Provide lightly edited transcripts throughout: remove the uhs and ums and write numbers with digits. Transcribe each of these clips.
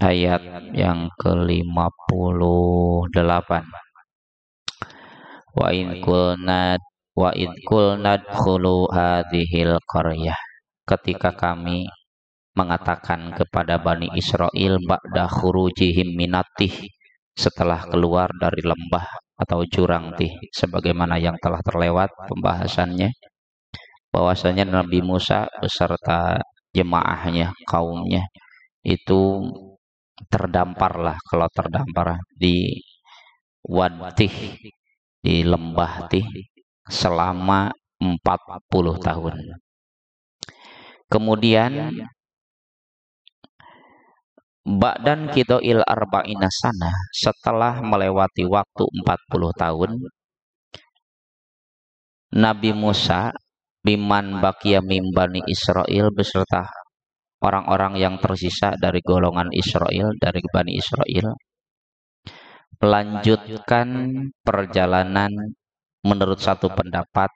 ayat yang ke-58. Wa in qulna wa id qulna dkhulu hadhil qaryah. Ketika kami mengatakan kepada Bani Israel ba'da khurujihim minatih, setelah keluar dari lembah atau jurang Tih, sebagaimana yang telah terlewat pembahasannya, bahwasanya Nabi Musa beserta jemaahnya, kaumnya itu terdamparlah, kalau terdampar di Wadih, di lembah Tih selama 40 tahun. Kemudian ba'dan kidoil arba'ina sana, setelah melewati waktu 40 tahun, Nabi Musa biman bakia mim Bani Israel beserta orang-orang yang tersisa dari golongan Israel, dari Bani Israel, melanjutkan perjalanan menurut satu pendapat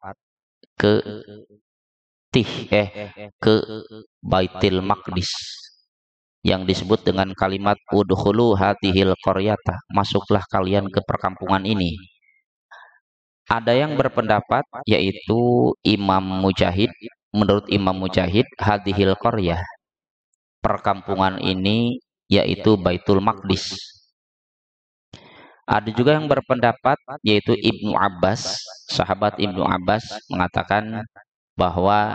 ke ke Baitul Maqdis, yang disebut dengan kalimat udkhulu hadhil qaryata, masuklah kalian ke perkampungan ini. Ada yang berpendapat, yaitu Imam Mujahid, menurut Imam Mujahid hadhil qaryah, perkampungan ini yaitu Baitul Maqdis. Ada juga yang berpendapat, yaitu Ibnu Abbas, sahabat Ibnu Abbas mengatakan bahwa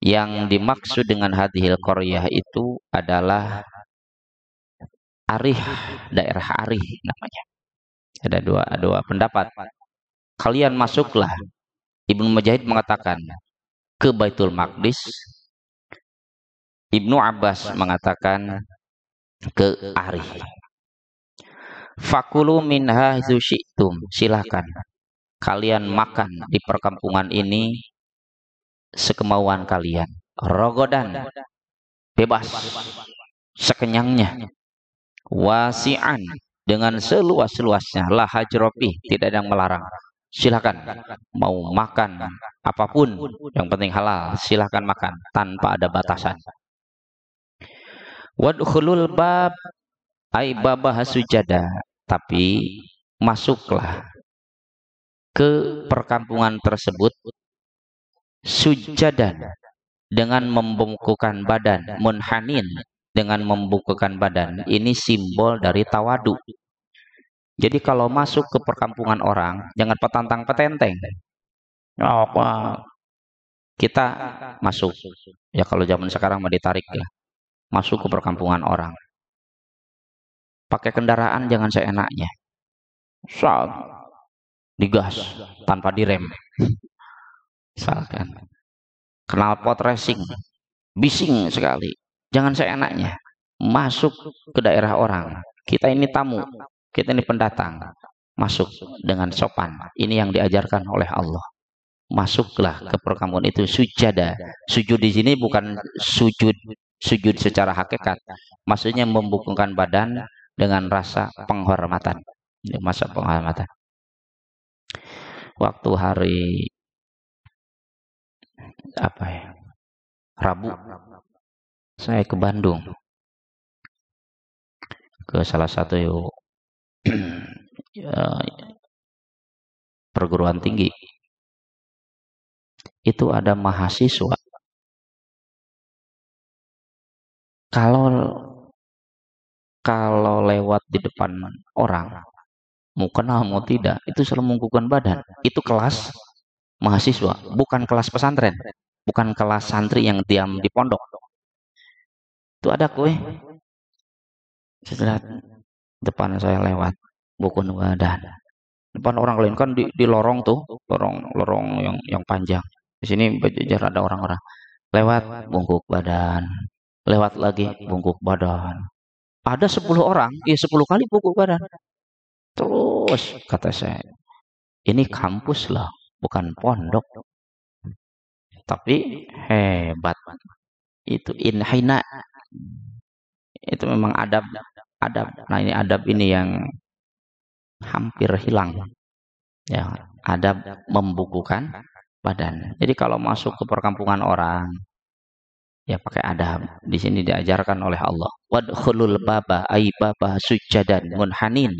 yang dimaksud dengan hadhil qaryah itu adalah Arih, daerah Arih namanya. Ada dua pendapat. Kalian masuklah. Ibnu Mujahid mengatakan ke Baitul Maqdis. Ibnu Abbas mengatakan ke Arih. Fakulu minha syi'tum, silahkan kalian makan di perkampungan ini sekemauan kalian. Rogodan, bebas, sekenyangnya. Wasi'an, dengan seluas-luasnya. La hajropi, tidak ada yang melarang. Silahkan mau makan apapun, yang penting halal, silahkan makan tanpa ada batasan. Wadkhulul bab, ai babah sujada, tapi masuklah ke perkampungan tersebut sujadan, dengan membungkukkan badan, munhanin, dengan membungkukkan badan. Ini simbol dari tawadu. Jadi kalau masuk ke perkampungan orang, jangan petantang petenteng. Oh, kita masuk, ya kalau zaman sekarang mau ditarik ya, masuk ke perkampungan orang, pakai kendaraan jangan seenaknya, saat digas tanpa direm, misalkan knalpot racing, bising sekali, jangan seenaknya masuk ke daerah orang. Kita ini tamu, kita ini pendatang, masuk dengan sopan. Ini yang diajarkan oleh Allah. Masuklah ke perkampungan itu sujada. Sujud di sini bukan sujud secara hakikat, maksudnya membungkukkan badan dengan rasa penghormatan. Masa penghormatan. Waktu hari apa ya, Rabu, saya ke Bandung, ke salah satu perguruan tinggi. Itu ada mahasiswa, kalau lewat di depan orang, mau kenal mau tidak, itu selalu membungkukkan badan. Itu kelas mahasiswa, bukan kelas pesantren, bukan kelas santri yang diam di pondok. Itu ada kue, setelah depan saya lewat, bungkukkan badan. Depan orang lain kan di lorong tuh, lorong yang panjang. Di sini berjajar ada orang-orang. Lewat bungkuk badan, lewat lagi bungkuk badan. Ada 10 orang, ya 10 kali bungkuk badan. Terus kata saya, ini kampus lah, bukan pondok. Tapi hebat. Itu inhina. Itu memang adab. Nah, ini adab ini yang hampir hilang. Ya, adab membukukan badan. Jadi kalau masuk ke perkampungan orang, Ya pakai adab. Di sini diajarkan oleh Allah. Wadkhulul baba ay baba sujadan munhanin.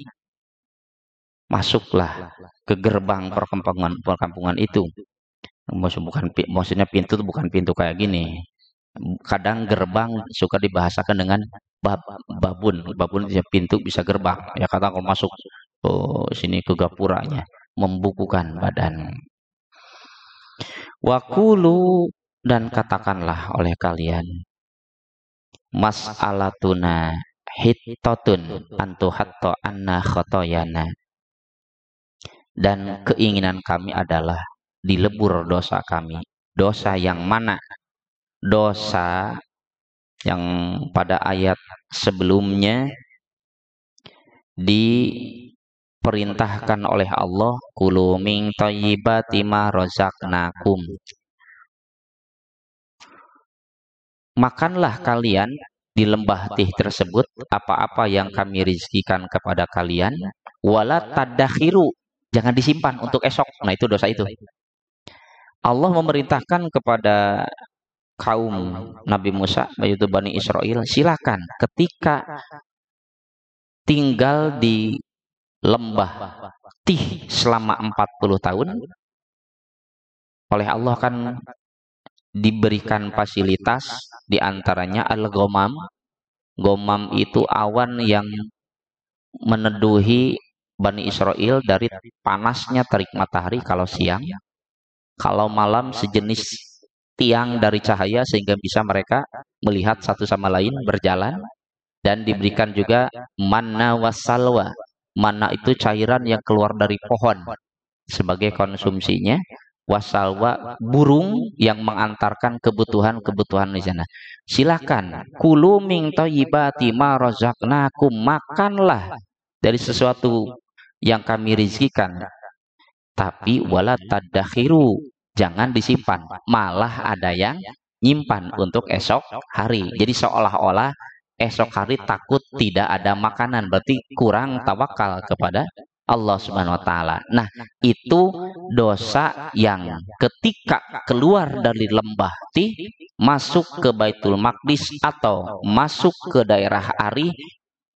Masuklah ke gerbang perkampungan itu. Maksudnya pintu itu bukan pintu kayak gini. Kadang gerbang suka dibahasakan dengan babun. Babun itu pintu bisa gerbang. Ya kata kalau masuk sini ke gapuranya, membukukan badan. Wakulu, dan katakanlah oleh kalian, mas'alatuna hittatun antuhatto anna khotoyana. Dan keinginan kami adalah dilebur dosa kami. Dosa yang mana? Dosa yang pada ayat sebelumnya diperintahkan oleh Allah, kulu min thayyibati ma razaqnakum. Makanlah kalian di lembah Tih tersebut apa-apa yang kami rizkikan kepada kalian, wala tadakhiru, jangan disimpan untuk esok. Nah, itu dosa itu. Allah memerintahkan kepada kaum Nabi Musa, yaitu Bani Israel, silakan ketika tinggal di lembah Tih selama 40 tahun, oleh Allah kan diberikan fasilitas, diantaranya al-ghamam. Ghamam itu awan yang meneduhi Bani Israel dari panasnya terik matahari kalau siang, kalau malam sejenis tiang dari cahaya sehingga bisa mereka melihat satu sama lain berjalan. Dan diberikan juga manna wassalwa. Manna itu cairan yang keluar dari pohon sebagai konsumsinya. Wassalwa, burung yang mengantarkan kebutuhan-kebutuhan di sana. Silakan, kulu min thayyibati ma razaqnakum, makanlah dari sesuatu yang kami rizkikan, tapi wala tadakhiru, jangan disimpan, malah ada yang nyimpan untuk esok hari. Jadi seolah-olah esok hari takut tidak ada makanan, berarti kurang tawakal kepada Allah Subhanahu wa taala. Nah, itu dosa yang ketika keluar dari lembah Tih, masuk ke Baitul Maqdis atau masuk ke daerah Ari,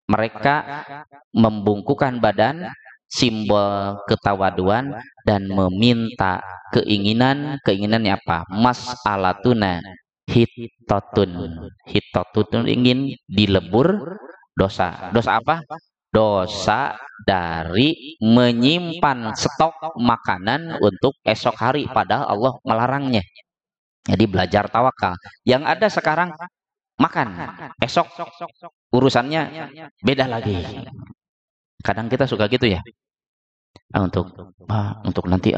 mereka membungkukkan badan, simbol ketawaduan, dan meminta keinginannya apa? Mas'alatuna hittatun. Hittatun ingin dilebur dosa. Dosa apa? Dosa dari menyimpan stok makanan untuk esok hari, padahal Allah melarangnya. Jadi belajar tawakal. Yang ada sekarang makan, esok urusannya beda lagi. Kadang kita suka gitu ya. Untuk nanti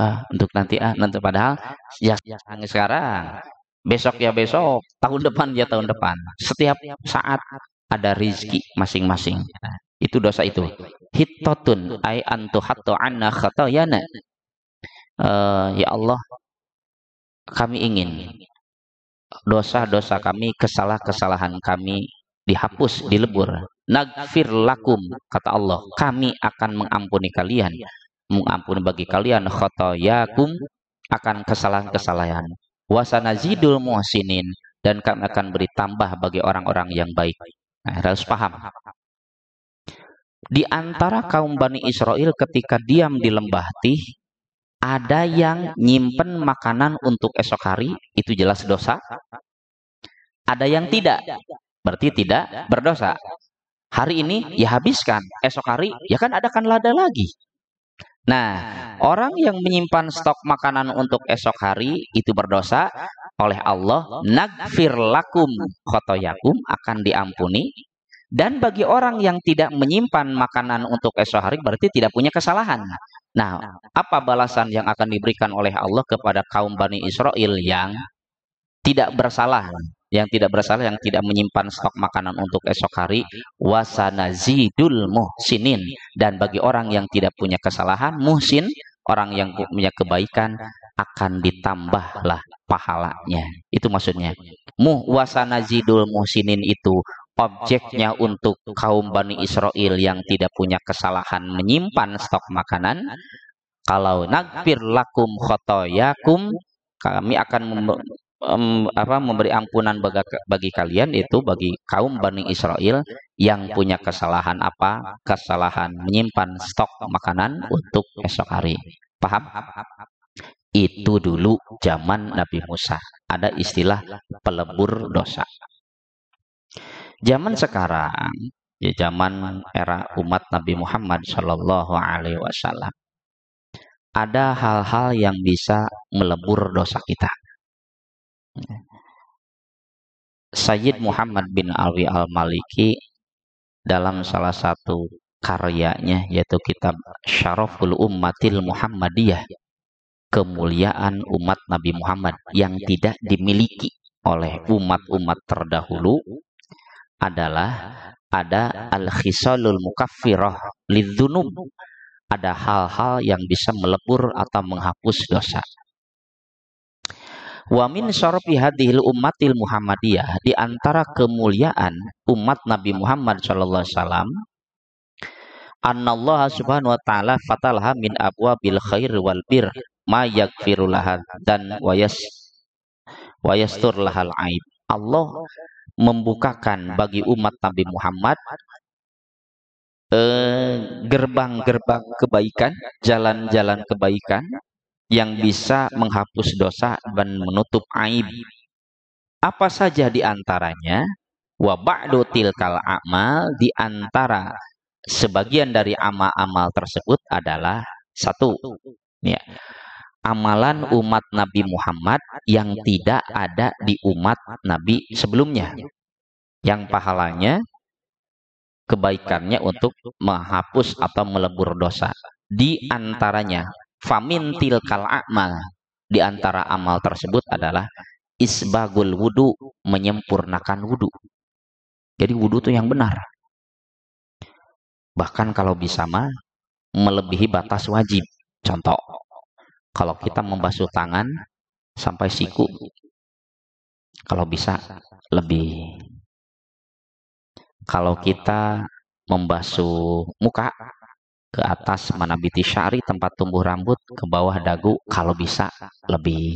nanti, padahal ya sekarang, besok ya besok, tahun depan ya tahun depan. Setiap saat ada rizki masing-masing. Itu dosa itu. Hittatun ay antuhattu anna khotoyana. Ya Allah, kami ingin dosa-dosa kami, kesalahan kami dihapus, dilebur. Nagfir lakum, kata Allah, kami akan mengampuni kalian, mengampuni bagi kalian khotoyakum, akan kesalahan-kesalahan. Wasanazidul muhsinin, dan kami akan beri tambah bagi orang-orang yang baik. Nah, harus paham. Di antara kaum Bani Israel ketika diam di lembah Tih, ada yang nyimpen makanan untuk esok hari, itu jelas dosa. Ada yang tidak, berarti tidak berdosa. Hari ini ya habiskan, esok hari ya kan adakan lada lagi. Nah, orang yang menyimpan stok makanan untuk esok hari itu berdosa. Oleh Allah, nagfir lakum khotoyakum, akan diampuni. Dan bagi orang yang tidak menyimpan makanan untuk esok hari, berarti tidak punya kesalahan. Nah, apa balasan yang akan diberikan oleh Allah kepada kaum Bani Israel yang tidak bersalah, yang tidak menyimpan stok makanan untuk esok hari? Wasanazidul muhsinin, dan bagi orang yang tidak punya kesalahan, muhsin, orang yang punya kebaikan, akan ditambahlah pahalanya. Itu maksudnya. Wasanazidul muhsinin itu objeknya untuk kaum Bani Israel yang tidak punya kesalahan menyimpan stok makanan. Kalau nagfir lakum khotoyakum, kami akan memberi ampunan bagi kalian itu bagi kaum Bani Israel yang punya kesalahan apa? Kesalahan menyimpan stok makanan untuk esok hari. Paham? Itu dulu zaman Nabi Musa. Ada istilah pelebur dosa. Zaman sekarang, ya zaman era umat Nabi Muhammad Shallallahu Alaihi Wasallam, ada hal-hal yang bisa melebur dosa kita. Sayyid Muhammad bin Alwi Al-Maliki dalam salah satu karyanya yaitu kitab Syaraful Ummatil Muhammadiyah, kemuliaan umat Nabi Muhammad yang tidak dimiliki oleh umat-umat terdahulu, adalah ada al-khisalul mukaffirah lidzunub, ada hal-hal yang bisa melebur atau menghapus dosa. Wa min syarafi hadhil ummatil Muhammadiyah, di antara kemuliaan umat Nabi Muhammad sallallahu alaihi wasallam, annallaha subhanahu wa ta'ala fatalaha min abwabil khair wal bir ma yaghfiru laha dan wa yastur lahal aib. Allah membukakan bagi umat Nabi Muhammad gerbang-gerbang kebaikan, jalan-jalan kebaikan yang bisa menghapus dosa dan menutup aib. Apa saja di antaranya? Wa ba'du tilkal a'mal, di antara sebagian dari amal-amal tersebut adalah satu, ya, amalan umat Nabi Muhammad yang tidak ada di umat Nabi sebelumnya, yang pahalanya, kebaikannya untuk menghapus atau melebur dosa. Di antaranya famin tilkal a'mal, di antara amal tersebut adalah isbagul wudu, menyempurnakan wudu. Jadi wudu itu yang benar. Bahkan kalau bisa mah melebihi batas wajib. Contoh, kalau kita membasuh tangan sampai siku, kalau bisa lebih. Kalau kita membasuh muka ke atas manabiti syari, tempat tumbuh rambut, ke bawah dagu, kalau bisa lebih.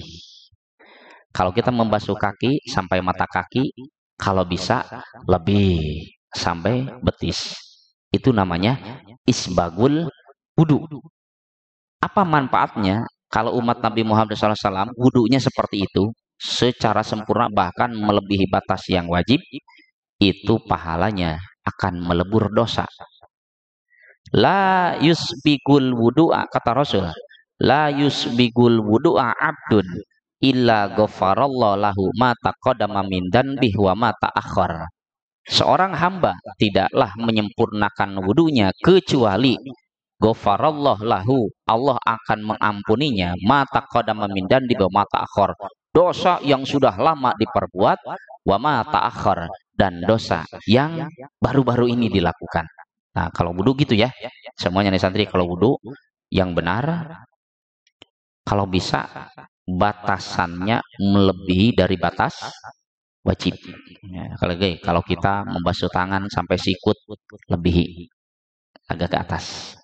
Kalau kita membasuh kaki sampai mata kaki, kalau bisa lebih sampai betis. Itu namanya isbagul wudu. Apa manfaatnya kalau umat Nabi Muhammad SAW wudunya seperti itu, secara sempurna bahkan melebihi batas yang wajib? Itu pahalanya akan melebur dosa. La yusbigul wudu'a, kata Rasul, la yusbigul wudu'a abdun illa ghafarallahu lahu ma taqaddama min dzanbihi wa ma ta'akhkhar. Seorang hamba tidaklah menyempurnakan wudunya kecuali ghafarallahu lahu, Allah akan mengampuninya, ma taqaddama min dzanbihi wa ma ta'akhkhar, dosa yang sudah lama diperbuat, wa ma ta'akhkhar, dan dosa yang baru-baru ini dilakukan. Nah, kalau wudu gitu ya, semuanya nih santri, kalau wudu yang benar, kalau bisa batasannya melebihi dari batas wajib. Ya, kalau kita membasuh tangan sampai sikut, lebihi agak ke atas.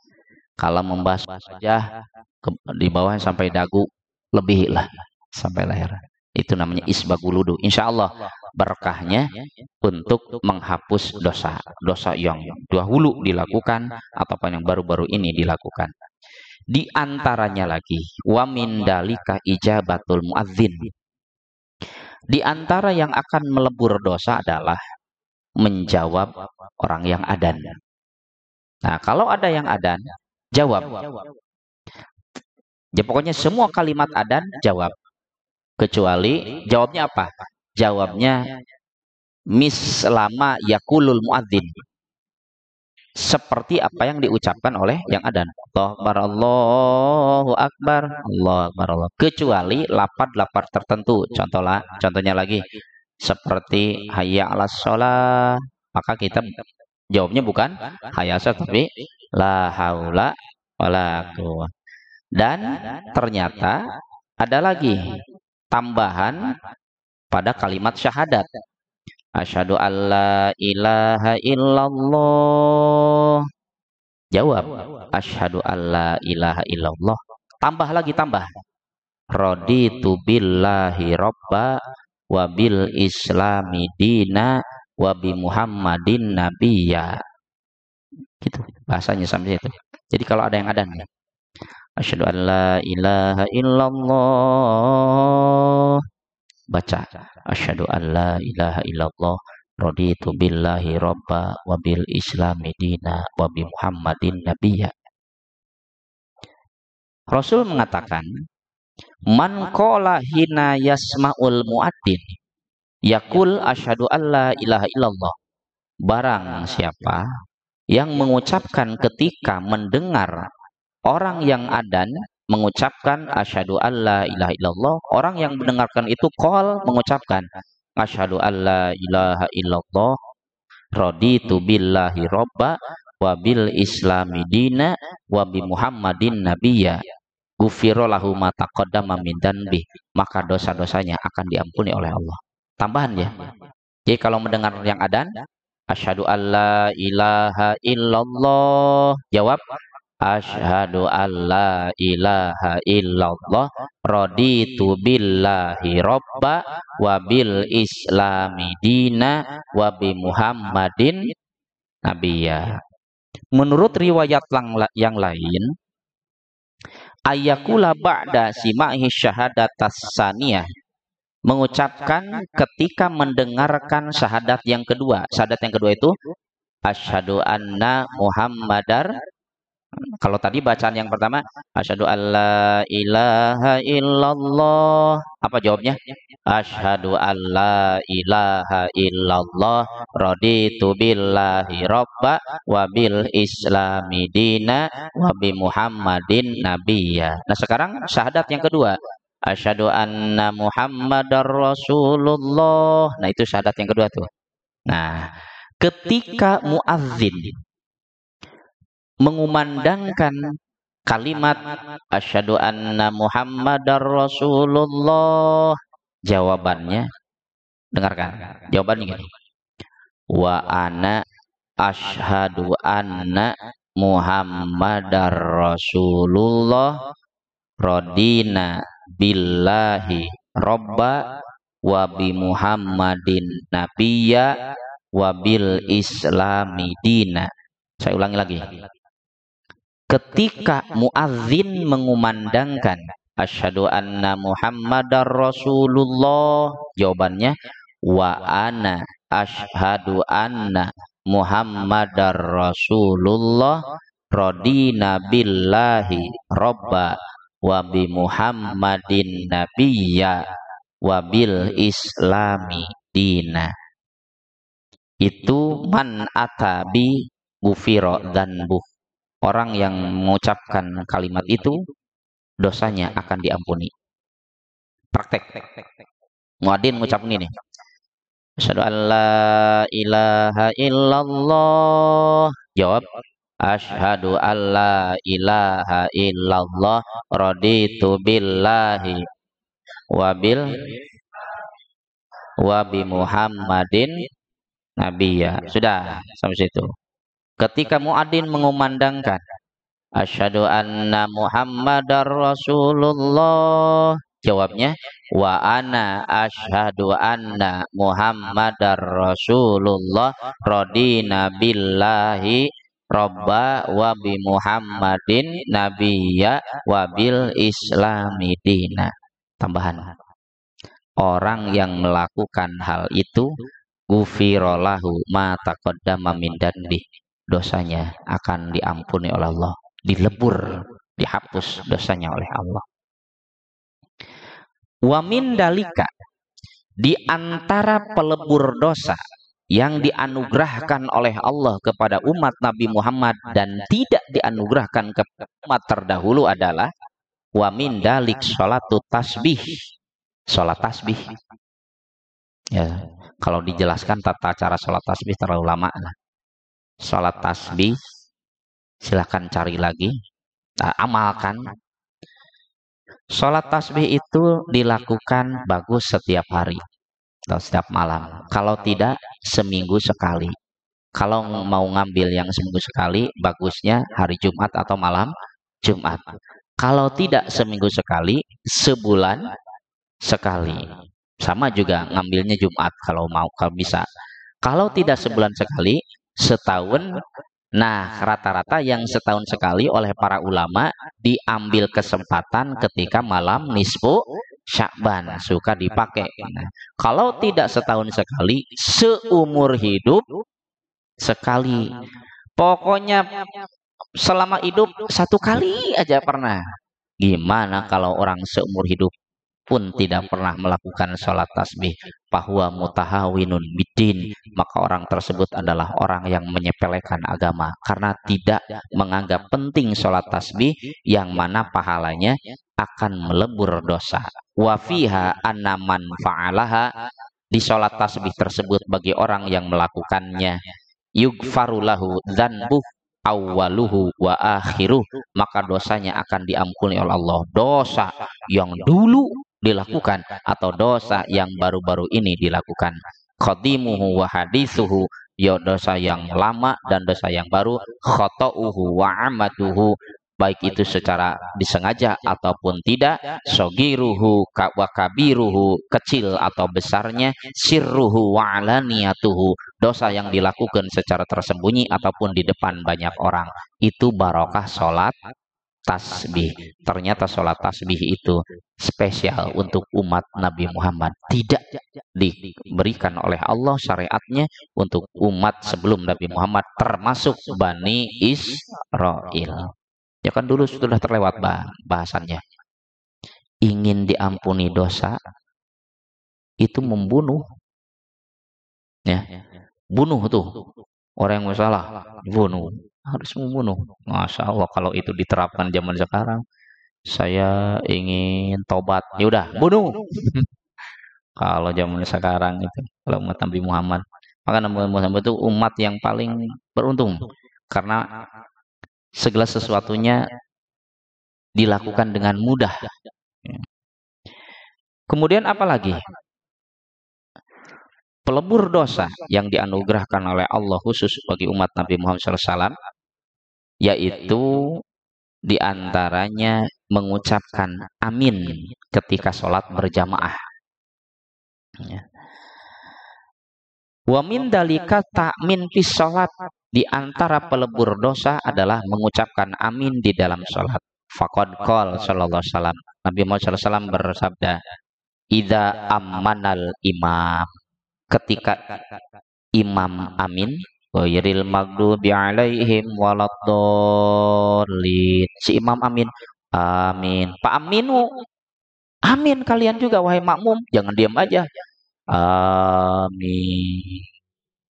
Kalau membasuh saja di bawah sampai dagu, lebih lah sampai leher. Itu namanya isbagul wudu. Insya Allah berkahnya untuk menghapus dosa yang dahulu dilakukan ataupun yang baru-baru ini dilakukan. Di antaranya lagi, wa min dalika ijabatul muadzin. Di antara yang akan melebur dosa adalah menjawab orang yang adzan. Nah, kalau ada yang adzan, jawab. Ya, pokoknya semua kalimat adzan jawab. Kecuali jawabnya apa? Jawabnya mislama yakulul muadzin, seperti apa yang diucapkan oleh yang adzan. Allahu akbar, Allahu akbar, Allah. Kecuali lapad-lapad tertentu. Contohnya lagi seperti hayya 'alas shalah, maka kita jawabnya bukan hayya tapi la haula wala quwwata. Dan ternyata ada lagi tambahan pada kalimat syahadat. Asyhadu alla ilaha illallah. Jawab, asyhadu alla ilaha illallah. Tambah lagi, tambah. raditu billahi robba wa bil islami dina wa bi Muhammadin nabiyya. Gitu bahasanya sampai itu. Jadi kalau ada yang adan, asyhadu an la ilaha illallah, baca asyhadu an la ilaha illallah raditu billahi robba wa bil islami dina wa bi Muhammadin nabiyya. Rasul mengatakan, man qala hina yasma'ul muadzin yaqul asyhadu alla ilaha illallah. Barang siapa yang mengucapkan ketika mendengar orang yang adzan mengucapkan asyhadu alla ilaha illallah, orang yang mendengarkan itu qol mengucapkan asyhadu alla ilaha illallah raditu billahi robba wa bil islami dina wa bi Muhammadin nabiyya, gufiro lahu ma taqaddama min dzanbi, maka dosa-dosanya akan diampuni oleh Allah. Tambahan ya. Jadi kalau mendengar yang adzan, asyhadu alla ilaha illallah, jawab asyhadu alla ilaha illallah raditu billahi robba wa bil islami dina wa bi Muhammadin nabiyya. Menurut riwayat yang lain, ayakula ba'da simahi syahadatas saniyah, mengucapkan ketika mendengarkan syahadat yang kedua. Syahadat yang kedua itu asyhadu anna Muhammadar. Kalau tadi bacaan yang pertama asyhadu alla ilaha illallah, apa jawabnya? Asyhadu alla ilaha illallah raditu billahi robba wa bil islami dina wa bi Muhammadin nabiyya. Nah sekarang syahadat yang kedua asyhadu anna Muhammadar Rasulullah. Nah itu syahadat yang kedua tuh. Nah ketika muadzin mengumandangkan kalimat asyhadu anna Muhammadar Rasulullah, jawabannya, dengarkan jawabannya gini, wa ana asyhadu anna Muhammadar Rasulullah radina billahi robba wa bi Muhammadin nabiyya wa bil islami dina. Saya ulangi lagi. Ketika muadzin mengumandangkan asyhadu anna Muhammadar Rasulullah, jawabannya wa ana asyhadu anna Muhammadar Rasulullah radina billahi robba wa bi Muhammadin nabiyya wa bil islami dina. Itu man atabi gufiro dzanbuh. Orang yang mengucapkan kalimat itu dosanya akan diampuni. Praktek. Muadzin mengucapkan ini. Asyhadu an la ilaha illallah. Jawab asyhadu an la ilaha illallah raditu billahi wa bi Muhammadin nabiyya. Sudah sampai situ. Ketika muadzin mengumandangkan asyhadu anna Muhammadar Rasulullah, jawabnya wa ana asyhadu anna Muhammadar Rasulullah radina billahi robba wa bi Muhammadin nabiyya wa bil islami dina. Tambahan, orang yang melakukan hal itu gufirolahu ma taqaddama min dzanbi, dosanya akan diampuni oleh Allah, dilebur, dihapus dosanya oleh Allah. Wa min dalika, di antara pelebur dosa yang dianugerahkan oleh Allah kepada umat Nabi Muhammad dan tidak dianugerahkan kepada umat terdahulu adalah wa min dalik sholatu tasbih, sholat tasbih. Ya, kalau dijelaskan tata cara sholat tasbih terlalu lama. Sholat tasbih silahkan cari lagi, amalkan. Sholat tasbih itu dilakukan bagus setiap hari atau setiap malam. Kalau tidak, seminggu sekali. Kalau mau ngambil yang seminggu sekali, bagusnya hari Jumat atau malam Jumat. Kalau tidak seminggu sekali, sebulan sekali. Sama juga ngambilnya Jumat kalau mau, kalau bisa. Kalau tidak sebulan sekali, setahun. Nah, rata-rata yang setahun sekali oleh para ulama diambil kesempatan ketika malam nisfu Sya'ban, suka dipakai. Nah, kalau tidak setahun sekali, seumur hidup sekali. Pokoknya selama hidup satu kali aja pernah. Gimana kalau orang seumur hidup pun tidak pernah melakukan sholat tasbih, bahwa mutahawinun bidin, maka orang tersebut adalah orang yang menyepelekan agama karena tidak menganggap penting sholat tasbih yang mana pahalanya akan melebur dosa. Wa fiha anna man fa'alaha, di sholat tasbih tersebut bagi orang yang melakukannya, yugfaru lahu dzanbuh awaluhu wa akhiruh, maka dosanya akan diampuni oleh Allah, dosa yang dulu dilakukan atau dosa yang baru-baru ini dilakukan. Qadimuhu wa hadithuhu, ya dosa yang lama dan dosa yang baru. Khata'uhu wa amaduhu, baik itu secara disengaja ataupun tidak. Sogiruhu wa kabiruhu, kecil atau besarnya. Sirruhu wa alaniyatuhu, dosa yang dilakukan secara tersembunyi ataupun di depan banyak orang. Itu barokah sholat tasbih. Ternyata sholat tasbih itu spesial untuk umat Nabi Muhammad, tidak diberikan oleh Allah syariatnya untuk umat sebelum Nabi Muhammad, termasuk Bani Israel. Ya kan dulu sudah terlewat bahasannya. Ingin diampuni dosa itu membunuh, ya, bunuh tuh orang yang salah, bunuh, harus membunuh. Masya Allah, kalau itu diterapkan zaman sekarang, saya ingin tobat, ya udah bunuh. Kalau zaman sekarang itu, kalau umat Nabi Muhammad, maka Nabi Muhammad itu umat yang paling beruntung karena segala sesuatunya dilakukan dengan mudah. Kemudian apalagi? Pelebur dosa yang dianugerahkan oleh Allah khusus bagi umat Nabi Muhammad SAW, yaitu diantaranya mengucapkan amin ketika sholat berjamaah. Wa min dalika ta'min fis sholat, di antara pelebur dosa adalah mengucapkan amin di dalam sholat. Faqad qala sallallahu alaihi wasallam, Nabi Muhammad SAW bersabda, idza ammanal imam, ketika imam amin, ghairil maghdubi alaihim waladdallin, si imam amin, amin, fa aminu, amin kalian juga wahai makmum, jangan diam aja, amin,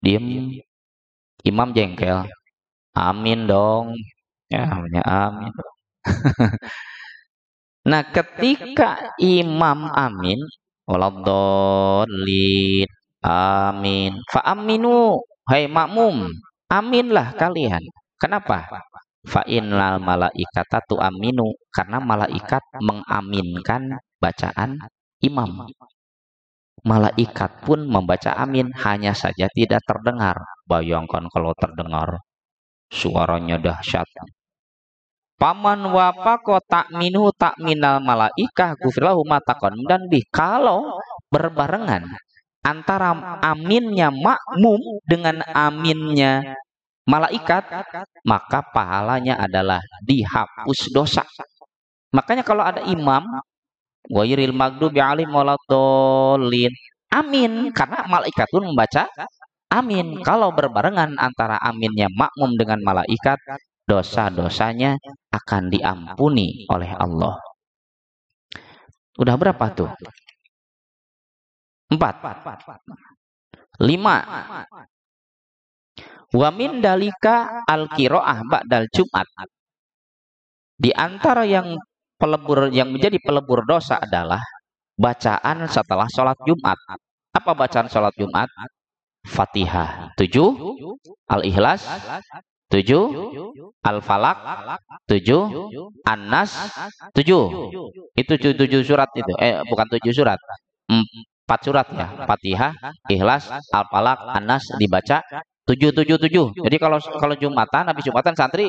diam, imam jengkel, amin dong, ya namanya amin. Nah, ketika imam amin, waladdallin, amin, fa aminu, hai makmum, aminlah kalian. Kenapa? Fa innal malaikata tu aminu, karena malaikat mengaminkan bacaan imam. Malaikat pun membaca amin, hanya saja tidak terdengar. Bayangkan kalau terdengar, suaranya dahsyat. Paman wafaqo ta'minu ta'minal malaikah gufirlahu ma taqaddam, dan kalau berbarengan antara aminnya makmum dengan aminnya malaikat, maka pahalanya adalah dihapus dosa. Makanya kalau ada imam ghairil maghdubi alaihim waladdallin, amin, karena malaikat pun membaca amin. Kalau berbarengan antara aminnya makmum dengan malaikat, dosa-dosanya akan diampuni oleh Allah. Udah berapa tuh? 4. 5. Wa min dalika al-qiraah ba'dal Jumat. Di antara yang menjadi pelebur dosa adalah bacaan setelah sholat Jumat. Apa bacaan sholat Jumat? Fatihah 7, Al-Ikhlas 7, Al-Falaq 7, An-Nas 7. Itu 7 surat itu. Bukan 7 surat. 4 surat ya. Fatihah, Ikhlas, Al-Falaq, An-Nas dibaca 7. Jadi kalau Jumatan, habis Jumatan santri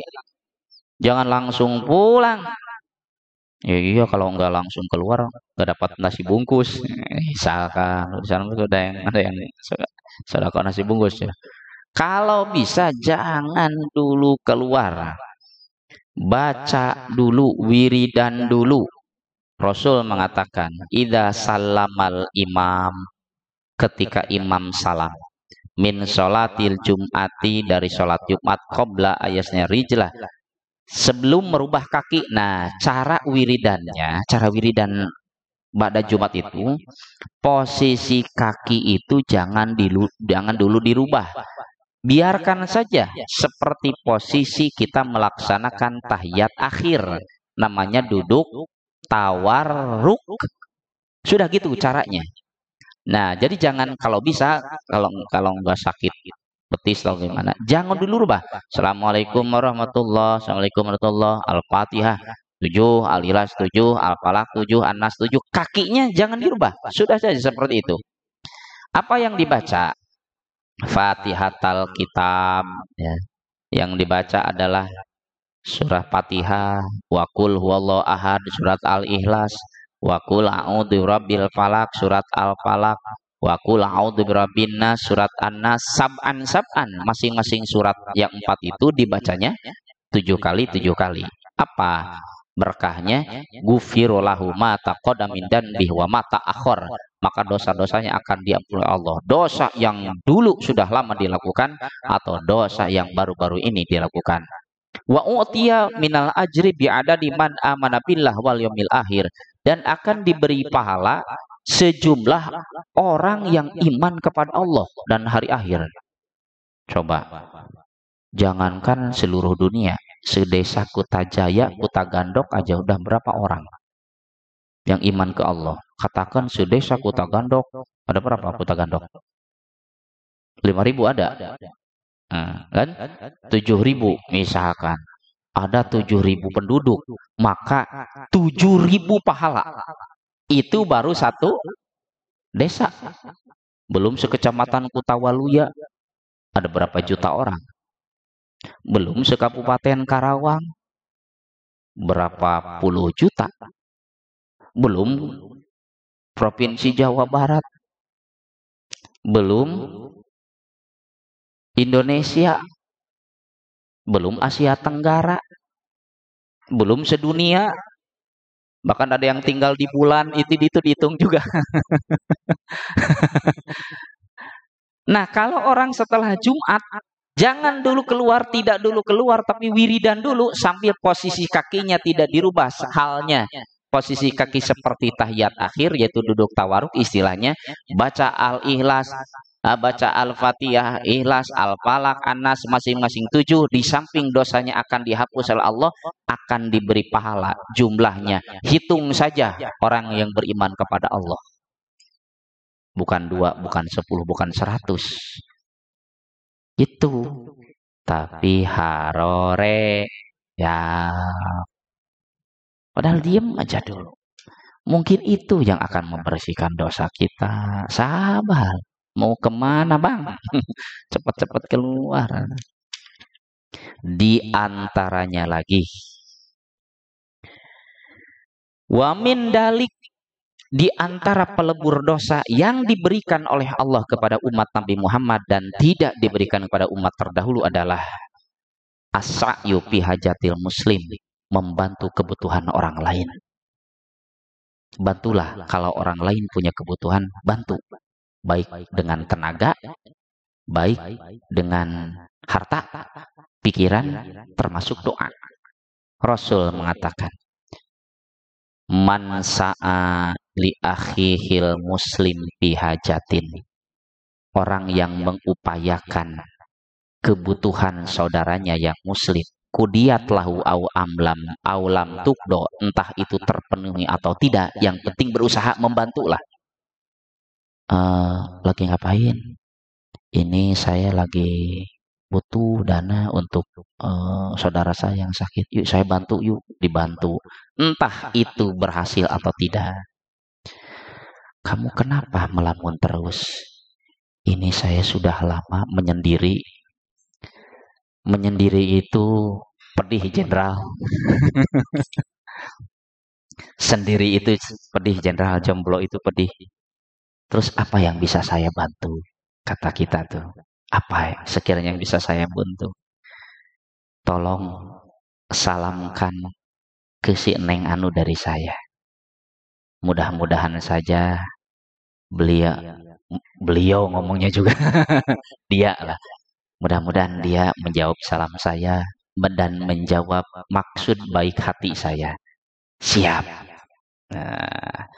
jangan langsung pulang. Ya iya kalau nggak langsung keluar nggak dapat nasi bungkus. Misalkan di sana tuh ada yang sedekah nasi bungkus ya. Kalau bisa jangan dulu keluar. Baca dulu wiridan dulu. Rasul mengatakan, "Idza salamal imam," ketika imam salam, "min sholatil jum'ati," dari sholat Jumat, "qabla ayasnya rijlah," sebelum merubah kaki. Nah, cara wiridannya, cara wiridan pada Jumat itu, posisi kaki itu jangan dulu dirubah. Biarkan saja seperti posisi kita melaksanakan tahiyat akhir. Namanya duduk tawarruk. Sudah gitu caranya. Nah, jadi jangan, kalau bisa, kalau nggak sakit betis atau gimana, jangan dulu rubah. Assalamualaikum warahmatullahi, Assalamualaikum warahmatullahi, Al-Fatihah 7, Al-Ikhlas 7, Al-Falaq 7, An-Nas 7. Kakinya jangan dirubah. Sudah saja seperti itu. Apa yang dibaca? Fatihatal Kitab, ya. Yang dibaca adalah surah Fatihah, wa qul huwallahu ahad, surat Al-Ikhlas, wa qul a'udzu birabbil falaq, surat Al-Falaq, wa qul a'udzu birabbin nas, surat An-Nas, sab'an sab'an. Masing-masing surat yang 4 itu dibacanya 7 kali. Apa berkahnya? Ghufira lahu ma taqaddama min dzanbihi wa ma ta'akhkhar. Maka dosa-dosanya akan diampuni Allah. Dosa yang dulu sudah lama dilakukan atau dosa yang baru-baru ini dilakukan. Wa u'tiya minal ajri bi'adadi man amana billah wal yaumil akhir, dan akan diberi pahala sejumlah orang yang iman kepada Allah dan hari akhir. Coba, jangankan seluruh dunia, sedesa Kutajaya, Kutagandok aja udah berapa orang yang iman ke Allah. Katakan sedesa Kutagandok, ada berapa Kutagandok? 5.000 ada. Kan 7.000 misalkan, ada 7.000 penduduk, maka 7.000 pahala. Itu baru satu desa. Belum sekecamatan Kutawaluya, ada berapa juta orang. Belum sekabupaten Karawang, berapa puluh juta. Belum provinsi Jawa Barat. Belum Indonesia. Belum Asia Tenggara. Belum sedunia. Bahkan ada yang tinggal di bulan, itu dihitung juga. Nah, kalau orang setelah Jumat, jangan dulu keluar, tidak dulu keluar, tapi wiridan dulu sambil posisi kakinya tidak dirubah. Halnya posisi kaki seperti tahiyat akhir, yaitu duduk tawaruk istilahnya, baca Al-Ikhlas, baca Al-Fatihah, Ikhlas, Al-Falaq, An-Nas masing-masing 7. Di samping dosanya akan dihapus oleh Allah, akan diberi pahala jumlahnya. Hitung saja orang yang beriman kepada Allah. Bukan 2, bukan 10, bukan 100. Itu. Tapi harore ya. Padahal diem aja dulu. Mungkin itu yang akan membersihkan dosa kita. Sabar. Mau kemana bang? Cepat-cepat keluar. Di antaranya lagi, wamin dalik, di antara pelebur dosa yang diberikan oleh Allah kepada umat Nabi Muhammad dan tidak diberikan kepada umat terdahulu adalah as-sa'yu fi hajatil muslim, membantu kebutuhan orang lain. Bantulah kalau orang lain punya kebutuhan, bantu. Baik dengan tenaga, baik dengan harta, pikiran, termasuk doa. Rasul mengatakan, man sa'a li akhihil muslim bihajatin, orang yang mengupayakan kebutuhan saudaranya yang muslim, kudiyat lahu au lam tukdo, entah itu terpenuhi atau tidak, yang penting berusaha membantulah. Lagi ngapain? Ini saya lagi butuh dana untuk saudara saya yang sakit. Yuk saya bantu, yuk dibantu. Entah itu berhasil atau tidak. Kamu kenapa melamun terus? Ini saya sudah lama menyendiri. Menyendiri itu pedih, Jenderal. sendiri itu pedih, jenderal jomblo itu pedih. Terus apa yang bisa saya bantu? Kata kita tuh. Apa sekiranya yang bisa saya bantu? Tolong salamkan ke si Neng anu dari saya. Mudah-mudahan saja beliau beliau ngomongnya juga dia lah. Mudah-mudahan dia menjawab salam saya dan menjawab maksud baik hati saya. Siap. Nah,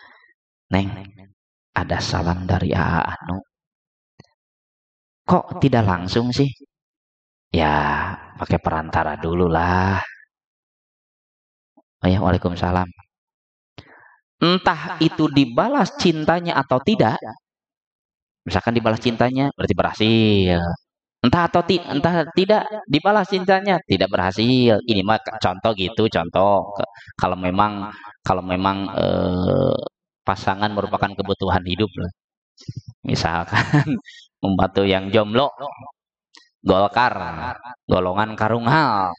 Neng, ada salam dari AA Anu. Kok tidak langsung sih? Ya, pakai perantara dulu lah. Oh ya, Waalaikumsalam. Entah itu dibalas cintanya atau tidak. Misalkan dibalas cintanya, berarti berhasil. Entah tidak dibalas cintanya, tidak berhasil. Ini mah contoh gitu, contoh. Kalau memang pasangan merupakan kebutuhan hidup lah. Misalkan membantu yang jomblo, Golkar, golongan karunghal,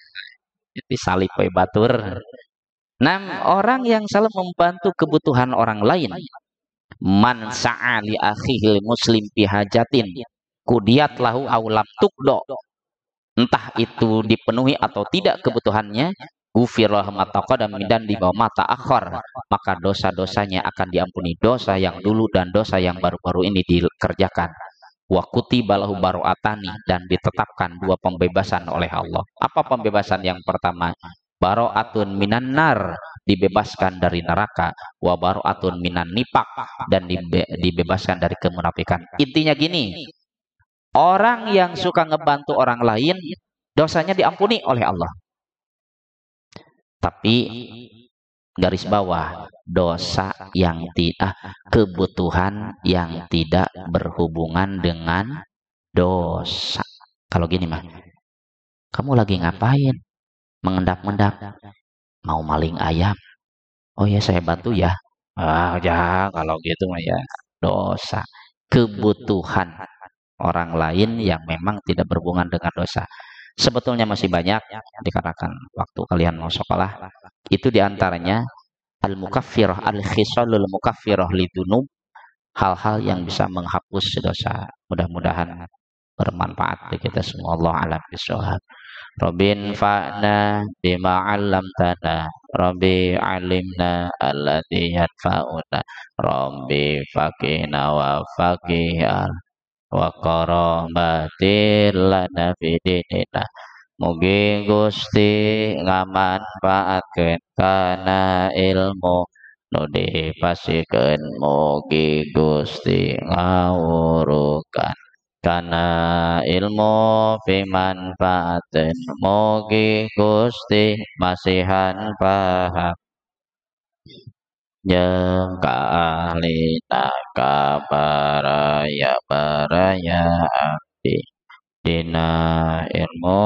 jadi salib we batur. Nah, orang yang selalu membantu kebutuhan orang lain, man sa'ali akhihil muslim bihajatin kudiyat lahu aulam tukdo, entah itu dipenuhi atau tidak kebutuhannya, gufirah ma taqaddam dan di bawah mata akhir, maka dosa-dosanya akan diampuni, dosa yang dulu dan dosa yang baru-baru ini dikerjakan. Wa kutiba lahu baro'atani, dan ditetapkan dua pembebasan oleh Allah. Apa pembebasan yang pertama? Baro'atun minan nar, dibebaskan dari neraka. Wa baro'atun minan nipak, dan dibebaskan dari kemunafikan. Intinya gini, orang yang suka ngebantu orang lain, dosanya diampuni oleh Allah. Tapi garis bawah, dosa yang tidak, kebutuhan yang tidak berhubungan dengan dosa. Kalau gini mah, kamu lagi ngapain? Mengendap-endap, mau maling ayam? Oh ya, saya bantu ya. Ah ya, kalau gitu mah ya dosa. Kebutuhan orang lain yang memang tidak berhubungan dengan dosa. Sebetulnya masih banyak, dikarenakan waktu kalian mau sekolah. Itu diantaranya al-mukaffirah, al-khisalul mukaffirah lidunub, hal-hal yang bisa menghapus dosa. Mudah-mudahan bermanfaat bagi kita semua. Allah alam bisawab. Rabbin fa'na bima 'allamtana, Rabbi 'allimna alladzi yanfa'una, Rabbi faqina wa faqih wa qaramatil lana fidinina. Mugi Gusti ngamanfaatkeun kana ilmu nu dipasikeun, mugi Gusti ngawurukan kana ilmu pimanfaateun, mugi Gusti masihan paham jeung kaahlina kabaraya baraya abdi dina ilmu